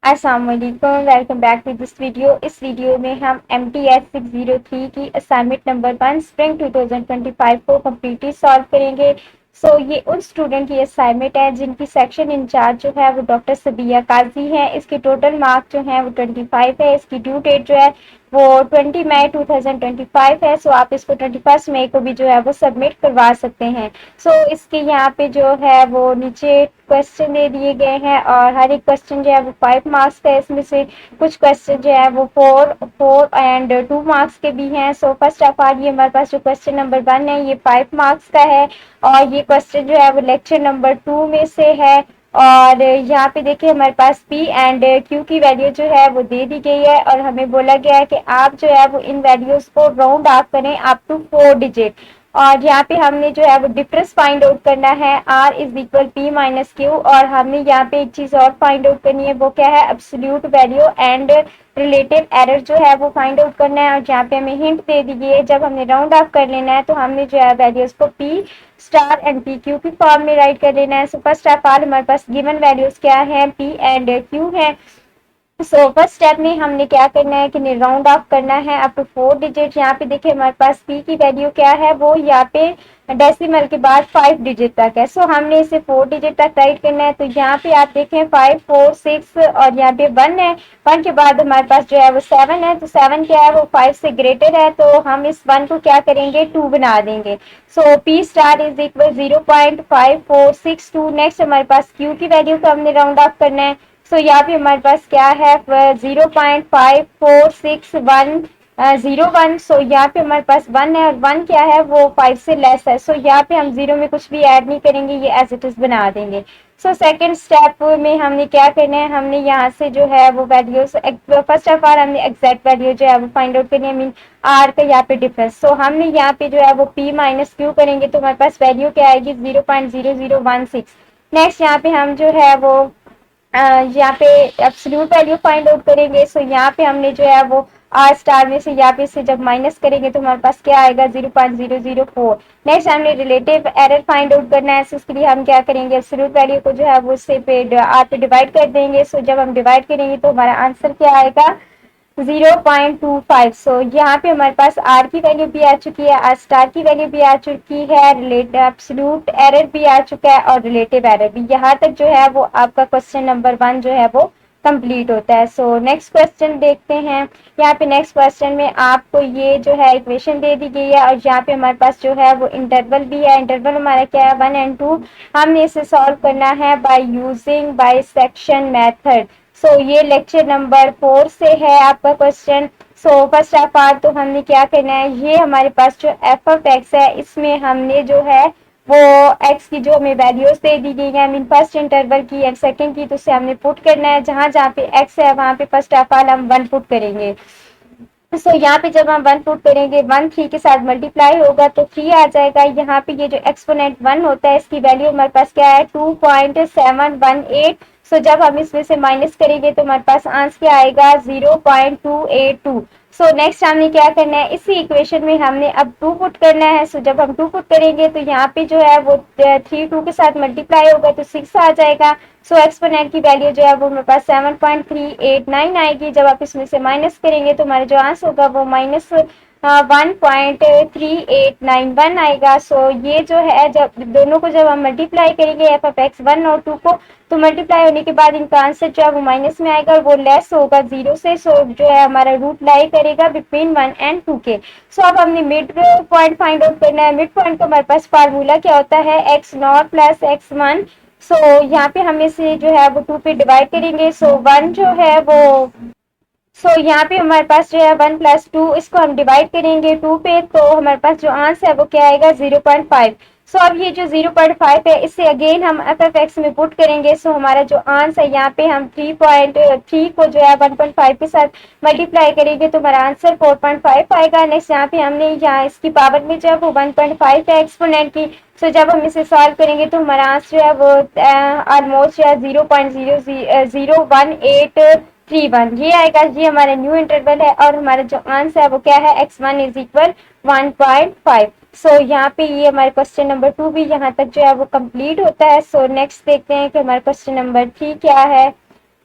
अस्सलाम वालेकुम, welcome back to this video. इस वीडियो में हम MTS 603 की असाइनमेंट नंबर 1 स्प्रिंग 2025 को कम्प्लीटली सॉल्व करेंगे। ये उन स्टूडेंट की असाइनमेंट है जिनकी सेक्शन इंचार्ज जो है वो डॉक्टर सबिया काजी है। इसके टोटल मार्क जो है वो 25 है। इसकी ड्यू डेट जो है वो 20 मई 2025 है। आप इसको 21 मई को भी जो है वो सबमिट करवा सकते हैं। इसके यहाँ पे जो है वो नीचे क्वेश्चन दे दिए गए हैं और हर एक क्वेश्चन जो है वो 5 मार्क्स का है। इसमें से कुछ क्वेश्चन जो है वो 4 एंड 2 मार्क्स के भी हैं। फर्स्ट ऑफ ऑल ये हमारे पास जो क्वेश्चन नंबर 1 है ये 5 मार्क्स का है और ये क्वेश्चन जो है वो लेक्चर नंबर 2 में से है। और यहाँ पे देखिए हमारे पास P एंड Q की वैल्यू जो है वो दे दी गई है और हमें बोला गया है कि आप जो है वो इन वैल्यूज को राउंड ऑफ करें अप टू 4 डिजिट। और यहाँ पे हमने जो है वो डिफरेंस फाइंड आउट करना है R is equal P minus Q। और हमने यहाँ पे एक चीज और फाइंड आउट करनी है, वो क्या है, absolute value and relative error जो है वो फाइंड आउट करना है। और यहाँ पे हमें हिंट दे दी गई है, जब हमने राउंड ऑफ कर लेना है तो हमने जो है वैल्यूज को P स्टार एंड PQ की फॉर्म में राइट कर लेना है। फर्स्ट ऑफ ऑल हमारे पास गिवन वैल्यूज क्या है, P एंड Q है। फर्स्ट स्टेप में हमने क्या करना है कि राउंड ऑफ करना है अप टू 4 डिजिट। यहाँ पे देखिए हमारे पास P की वैल्यू क्या है, वो यहाँ पे डेसिमल के बाद 5 डिजिट तक है। हमने इसे 4 डिजिट तक राइट करना है। तो यहाँ पे आप देखें 5 4 6 और यहाँ पे 1 है। 1 के बाद हमारे पास जो है वो 7 है। तो 7 क्या है, वो 5 से ग्रेटर है, तो हम इस 1 को क्या करेंगे, 2 बना देंगे। P star is equal 0.5462। Next हमारे पास Q की वैल्यू को हमने राउंड ऑफ करना है। यहाँ पे हमारे पास क्या है, 0.54601। यहाँ पे हमारे पास 1 है और 1 क्या है, वो 5 से लेस है। यहाँ पे हम 0 में कुछ भी ऐड नहीं करेंगे, ये एज इट इज बना देंगे। सेकेंड स्टेप में हमने क्या करना है, हमने यहाँ से जो है वो वैल्यूज, फर्स्ट ऑफ ऑल हमने एग्जैक्ट वैल्यू जो है वो फाइंड आउट करनी है, मीन आर का यहाँ पे डिफरेंस। हमने यहाँ पे जो है वो P माइनस Q करेंगे तो हमारे पास वैल्यू क्या आएगी, 0.0016। नेक्स्ट यहाँ पे हम जो है वो यहाँ पे एब्सोल्यूट वैल्यू फाइंड आउट करेंगे। यहाँ पे हमने जो है वो आर स्टार में से यहाँ पे से जब माइनस करेंगे तो हमारे पास क्या आएगा, 0.004। नेक्स्ट हमने रिलेटिव एरर फाइंड आउट करना है। इसके लिए हम क्या करेंगे, एब्सोल्यूट वैल्यू को जो है वो इससे पे आर पे डिवाइड कर देंगे। जब हम डिवाइड करेंगे तो हमारा आंसर क्या आएगा, 0.25। यहाँ पे हमारे पास आर की वैल्यू भी आ चुकी है, आर स्टार की वैल्यू भी आ चुकी है, रिलेटिव एब्सोल्यूट एरर भी आ चुका है और रिलेटिव एरर भी। यहाँ तक जो है वो आपका क्वेश्चन नंबर 1 जो है वो कंप्लीट होता है। नेक्स्ट क्वेश्चन देखते हैं। यहाँ पे नेक्स्ट क्वेश्चन में आपको ये जो है इक्वेशन दे दी गई है और यहाँ पे हमारे पास जो है वो इंटरवल भी है। इंटरवल हमारा क्या है, 1 एंड 2। हमने इसे सॉल्व करना है बाय यूजिंग बाइसेक्शन मेथड। ये लेक्चर नंबर 4 से है आपका क्वेश्चन। फर्स्ट ऑफ ऑल तो हमने क्या करना है, ये हमारे पास जो एफ ऑफ एक्स है इसमें हमने जो है वो एक्स की जो हमें वैल्यूज दे दी गई है, मीन फर्स्ट इंटरवल की एंड सेकंड की, तो उसे हमने पुट करना है। जहां जहां पे एक्स है वहां पे फर्स्ट ऑफ ऑल हम 1 पुट करेंगे। यहाँ पे जब हम 1 पुट करेंगे, 1 3 के साथ मल्टीप्लाई होगा तो 3 आ जाएगा। यहाँ पे ये जो एक्सपोनेंट 1 होता है इसकी वैल्यू हमारे पास क्या है, 2.718। जब हम इसमें से माइनस करेंगे तो हमारे पास आंसर क्या आएगा, 0.282। नेक्स्ट हमने क्या करना है, इसी इक्वेशन में हमने अब 2 पुट करना है। जब हम 2 पुट करेंगे तो यहाँ पे जो है वो 3 2 के साथ मल्टीप्लाई होगा तो 6 आ जाएगा। एक्सपोनेंट की वैल्यू जो है वो मेरे पास 7.389 आएगी। जब आप इसमें से माइनस करेंगे तो हमारा जो आंसर होगा वो माइनस 1.3891 आएगा। ये जो है, जब दोनों को जब हम मल्टीप्लाई करेंगे एफ ऑफ एक्स 1 और 2 को, तो मल्टीप्लाई होने के बाद इनका आंसर जो है वो माइनस में आएगा और वो लेस होगा 0 से। जो है हमारा रूट लाई करेगा बिटवीन 1 एंड 2 के। अब हमने मिड पॉइंट फाइंड आउट करना है। मिड पॉइंट का हमारे पास फार्मूला क्या होता है, एक्स नॉट प्लस एक्स 1। यहाँ पे हम इसे जो है वो 2 पे डिवाइड करेंगे। 1 जो है वो यहाँ पे हमारे पास जो है 1 प्लस 2, इसको हम डिवाइड करेंगे 2 पे, तो हमारे पास जो आंसर है वो क्या आएगा, 0.5। अब ये जो 0.5 है इसे अगेन हम एफ एफ एक्स में पुट करेंगे। हमारा जो आंसर है यहाँ पे हम 3.3 को जो है 1.5 के साथ मल्टीप्लाई करेंगे तो हमारा आंसर 4.5 आएगा। नेक्स्ट यहाँ पे हमने यहाँ इसकी पावर में जो है वो 1.5 है एक्सपोनेंट की। जब हम इसे सॉल्व करेंगे तो हमारा आंसर जो है वो ऑलमोस्ट 0.00183 ये आएगा। ये हमारा न्यू इंटरवल है और हमारा जो आंसर है वो क्या है, x1 इज इक्वल 1.5। यहाँ पे ये हमारे क्वेश्चन नंबर 2 भी यहाँ तक जो है वो कंप्लीट होता है। नेक्स्ट देखते हैं कि हमारा क्वेश्चन नंबर 3 क्या है।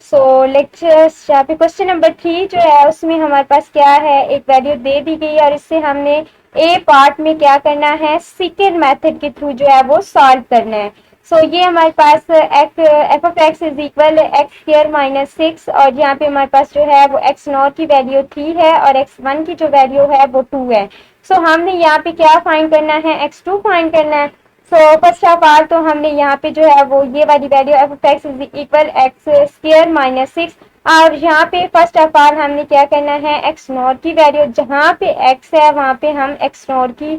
सो लेक्चर्स यहाँ पे क्वेश्चन नंबर 3 जो है उसमें हमारे पास क्या है, एक वैल्यू दे दी गई है और इससे हमने ए पार्ट में क्या करना है, सेकंड मेथड के थ्रू जो है वो सॉल्व करना है। सो ये हमारे पास f of x is equal x square minus 6 और यहाँ पे हमारे पास जो है वो एक्स नॉट की वैल्यू 3 है और एक्स वन की जो वैल्यू है वो 2 है। सो हमने यहाँ पे क्या फाइंड करना है, x2 फाइंड करना है। सो फर्स्ट ऑफ ऑल तो हमने यहाँ पे जो है वो ये वाली value F of x is equal x square minus 6 और यहाँ पे फर्स्ट ऑफ ऑल हमने क्या करना है, एक्स नॉट की वैल्यू जहाँ पे एक्स है वहाँ पे हम एक्स नॉट की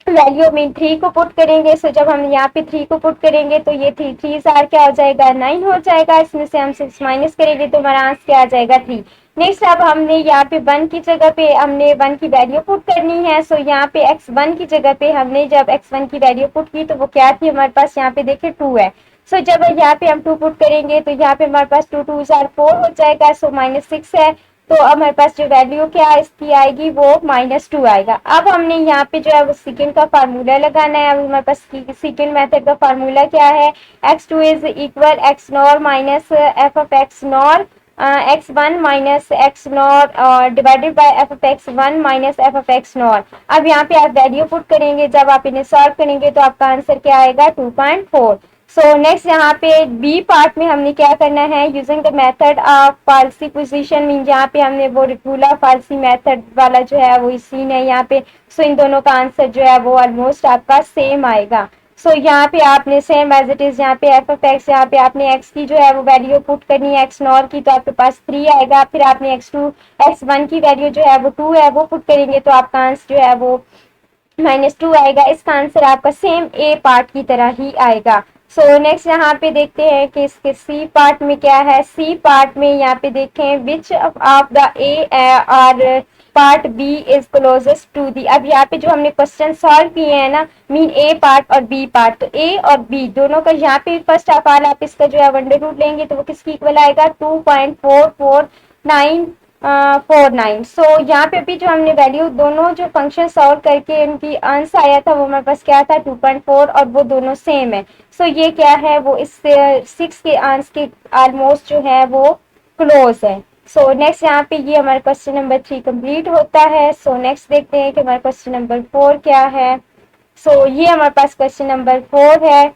वैल्यू में 3 को पुट करेंगे। सो जब हम यहाँ पे 3 को पुट करेंगे तो ये 3 आर क्या हो जाएगा, 9 हो जाएगा। इसमें से हम 6 माइनस करेंगे तो हमारा आंसर क्या आ जाएगा, 3। नेक्स्ट अब हमने यहाँ पे 1 की जगह पे हमने 1 की वैल्यू पुट करनी है। सो यहाँ पे x1 की जगह पे हमने जब x1 की वैल्यू पुट की तो वो क्या थी हमारे पास, यहाँ पे देखिए 2 है। सो जब यहाँ पे हम 2 पुट करेंगे तो यहाँ पे हमारे पास 2 2 4 हो जाएगा। सो -6 है तो अब हमारे पास जो वैल्यू क्या इसकी आएगी वो -2 आएगा। अब हमने यहाँ पे जो है वो सेकंड का फार्मूला लगाना है। अब हमारे पास सेकंड मेथड का फार्मूला क्या है, x2 is equal x nor minus F of x nor x1 minus x not divided by F of x1 minus F of x not. अब यहाँ पे आप वैल्यू पुट करेंगे, जब आप इन्हें सॉल्व करेंगे तो आपका आंसर क्या आएगा, 2.4। सो नेक्स्ट यहाँ पे बी पार्ट में हमने क्या करना है, यूजिंग द मेथड ऑफ फाल्सी पोजीशन मीन यहाँ पे हमने वो रेगुलर फाल्सी मेथड वाला जो है वो सीन है यहाँ पे। सो इन दोनों का आंसर जो है वो ऑलमोस्ट आपका सेम आएगा। सो यहाँ पे आपने सेम एज इट इज यहाँ पे एफ ऑफ एक्स, यहाँ पे आपने एक्स की जो है वो वैल्यू पुट करनी है एक्स नॉर की, तो आपके पास 3 आएगा। फिर आपने x1 की वैल्यू जो है वो 2 है वो पुट करेंगे तो आपका आंसर जो है वो -2 आएगा। इसका आंसर आपका सेम ए पार्ट की तरह ही आएगा। सो नेक्स्ट यहाँ पे देखते हैं कि इसके सी पार्ट में क्या है। सी पार्ट में यहाँ पे देखें विच ऑफ द ए और part B is closest to D. अब यहाँ पे जो हमने क्वेश्चन सॉल्व किए हैं ना, मीन ए पार्ट और बी पार्ट, तो ए और बी दोनों का यहाँ पे फर्स्ट ऑफ ऑल आप इसका जो है वंडर रूट लेंगे तो वो किसकी इक्वल आएगा, 2.44949। सो यहाँ पे भी जो हमने वैल्यू दोनों जो फंक्शन सॉल्व करके उनकी आंसर आया था वो हमारे पास क्या था, 2.4 और वो दोनों सेम है। सो ये क्या है वो इस 6 के आंसर के ऑलमोस्ट जो है वो क्लोज है। सो नेक्स्ट यहाँ पे ये हमारा क्वेश्चन नंबर 3 कंप्लीट होता है। सो नेक्स्ट देखते हैं कि हमारा क्वेश्चन नंबर 4 क्या है। सो ये हमारे पास क्वेश्चन नंबर 4 है।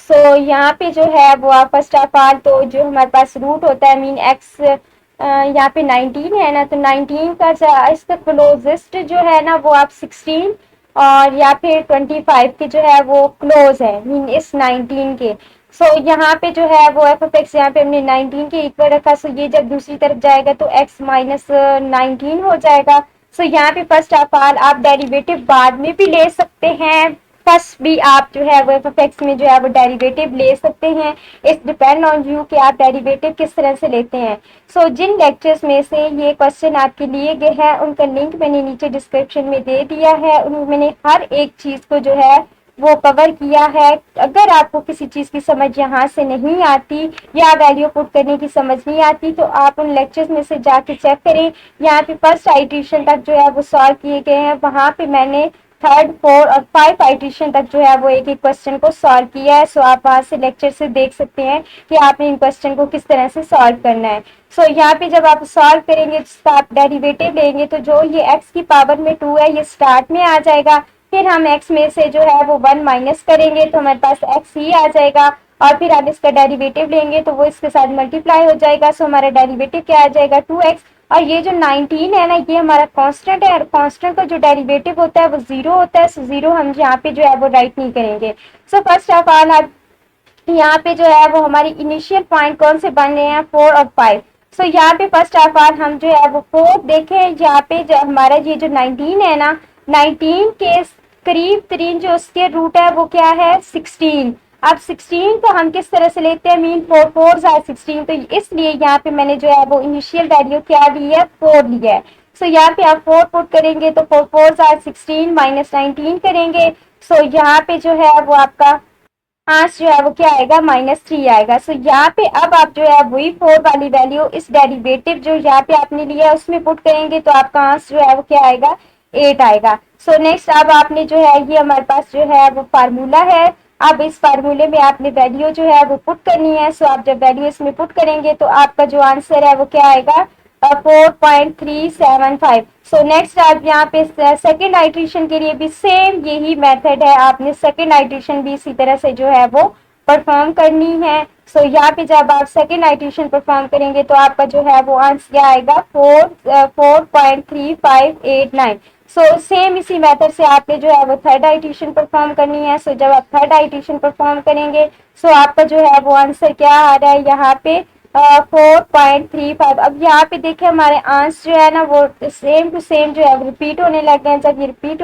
सो यहाँ पे जो है वो आप फर्स्ट ऑफ ऑल तो जो हमारे पास रूट होता है मीन एक्स यहाँ पे 19 है ना, तो 19 का इसका क्लोजेस्ट जो है ना वो आप 16 और या फिर 25 के जो है वो क्लोज है मीन इस 19 के। सो यहाँ पे जो है वो एफ ऑफ एक्स यहाँ पे हमने 19 के इक्वल रखा। सो ये जब दूसरी तरफ जाएगा तो x माइनस 19 हो जाएगा। सो यहाँ पे फर्स्ट ऑफ ऑल आप डेरिवेटिव बाद में भी ले सकते हैं, फर्स्ट भी आप जो है वो एफ ऑफ एक्स में जो है वो डेरिवेटिव ले सकते हैं। इट्स डिपेंड ऑन यू कि आप डेरिवेटिव किस तरह से लेते हैं। सो जिन लेक्चर्स में से ये क्वेश्चन आपके लिए गए हैं उनका लिंक मैंने नीचे डिस्क्रिप्शन में दे दिया है। उनमें मैंने हर एक चीज को जो है वो कवर किया है। अगर आपको किसी चीज की समझ यहाँ से नहीं आती या वैल्यू पुट करने की समझ नहीं आती तो आप उन लेक्चर्स में से जाके चेक करें। यहाँ पे फर्स्ट आइट्रेशन तक जो है वो सॉल्व किए गए हैं, वहां पे मैंने थर्ड, 4 और 5 आइट्रेशन तक जो है वो एक एक क्वेश्चन को सॉल्व किया है। सो आप वहां से लेक्चर से देख सकते हैं कि आपने इन क्वेश्चन को किस तरह से सॉल्व करना है। सो यहाँ पे जब आप सॉल्व करेंगे तो आप डेरिवेटिव लेंगे तो जो ये x की पावर में 2 है ये स्टार्ट में आ जाएगा। फिर हम x में से जो है वो 1 माइनस करेंगे तो हमारे पास x ही आ जाएगा और फिर आप इसका डेरिवेटिव लेंगे तो वो इसके साथ मल्टीप्लाई हो जाएगा। सो हमारा डेरिवेटिव क्या आ जाएगा, 2x। और ये जो 19 है ना ये हमारा कांस्टेंट है और कांस्टेंट का जो डेरिवेटिव होता है वो 0 होता है। सो 0 हम यहाँ पे जो है वो राइट नहीं करेंगे। सो फर्स्ट ऑफ ऑल आप यहाँ पे जो है वो हमारी इनिशियल पॉइंट कौन से बन रहे हैं, 4 और 5। सो यहाँ पे फर्स्ट ऑफ ऑल हम जो है वो 4 देखें। यहाँ पे जो हमारा ये जो 19 है ना, 19 के करीब तरीन जो उसके रूट है वो क्या है, 16। अब 16 को हम किस तरह से लेते हैं, मीन 4 4 आर 16, तो इसलिए यहाँ पे मैंने जो है वो इनिशियल वैल्यू क्या ली है, 4 ली है। सो यहाँ पे आप 4 पुट करेंगे तो 4 4 आर 16 माइनस 19 करेंगे। सो यहाँ पे जो है वो आपका आंसर जो है वो क्या आएगा, -3 आएगा। सो यहाँ पे अब आप जो है वही 4 वाली वैल्यू इस डेरिवेटिव जो यहाँ पे आपने लिया है उसमें पुट करेंगे तो आपका आंसर जो है वो क्या आएगा, 8 आएगा। सो नेक्स्ट अब आपने जो है ये हमारे पास जो है वो फार्मूला है। अब इस फार्मूले में आपने वैल्यू जो है वो पुट करनी है। सो आप जब वैल्यू इसमें पुट करेंगे तो आपका जो आंसर है वो क्या आएगा, 4.375। सो नेक्स्ट आप यहाँ पे सेकेंड आइट्रेशन के लिए भी सेम यही मेथड है, आपने सेकेंड आइट्रेशन भी इसी तरह से जो है वो परफॉर्म करनी है। सो यहाँ पे जब आप सेकेंड आइट्रेशन परफॉर्म करेंगे तो आपका जो है वो आंसर क्या आएगा, 4.3589। सो सेम इसी मेथड से आपने जो है वो थर्ड आइट्रेशन परफॉर्म करनी है। सो जब आप थर्ड आइट्रेशन परफॉर्म करेंगे सो आपका जो है वो आंसर क्या आ रहा है यहाँ पे, 4.35। अब यहाँ पे देखिए हमारे आंसर जो है ना वो सेम टू सेम जो है रिपीट होने लग गए हैं। जब ये रिपीट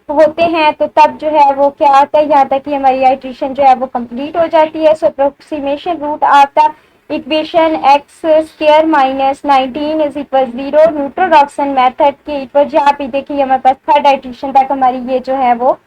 होते हैं तो तब जो है वो क्या आता है, यहाँ तक कि हमारी आइट्रेशन जो है वो कंप्लीट हो जाती है। So approximation root after equation x square minus 19 is equal 0 Newton Raphson method के इक्वल। यहाँ पे देखिए हमारे पास थर्ड आइट्रेशन तक हमारी ये जो है वो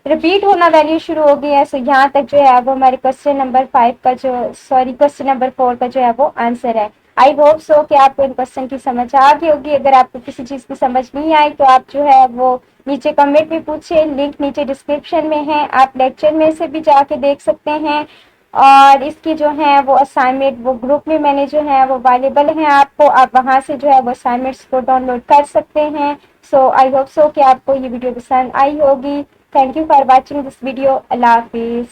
रिपीट होना वैल्यू शुरू हो गई है। सो यहाँ तक जो है वो हमारे क्वेश्चन नंबर 5 का जो क्वेश्चन नंबर 4 का जो है वो आंसर है। आई होप सो कि आपको इन क्वेश्चन की समझ आ गई होगी। अगर आपको किसी चीज की समझ नहीं आई तो आप जो है वो नीचे कमेंट में पूछे, लिंक नीचे डिस्क्रिप्शन में है, आप लेक्चर में से भी जाके देख सकते हैं। और इसकी जो है वो असाइनमेंट वो ग्रुप में मैंने जो है वो अवेलेबल है आपको, आप वहां से जो है वो असाइनमेंट्स को डाउनलोड कर सकते हैं। सो आई होप सो कि आपको ये वीडियो पसंद आई होगी। Thank you for watching this video. Allah Hafiz.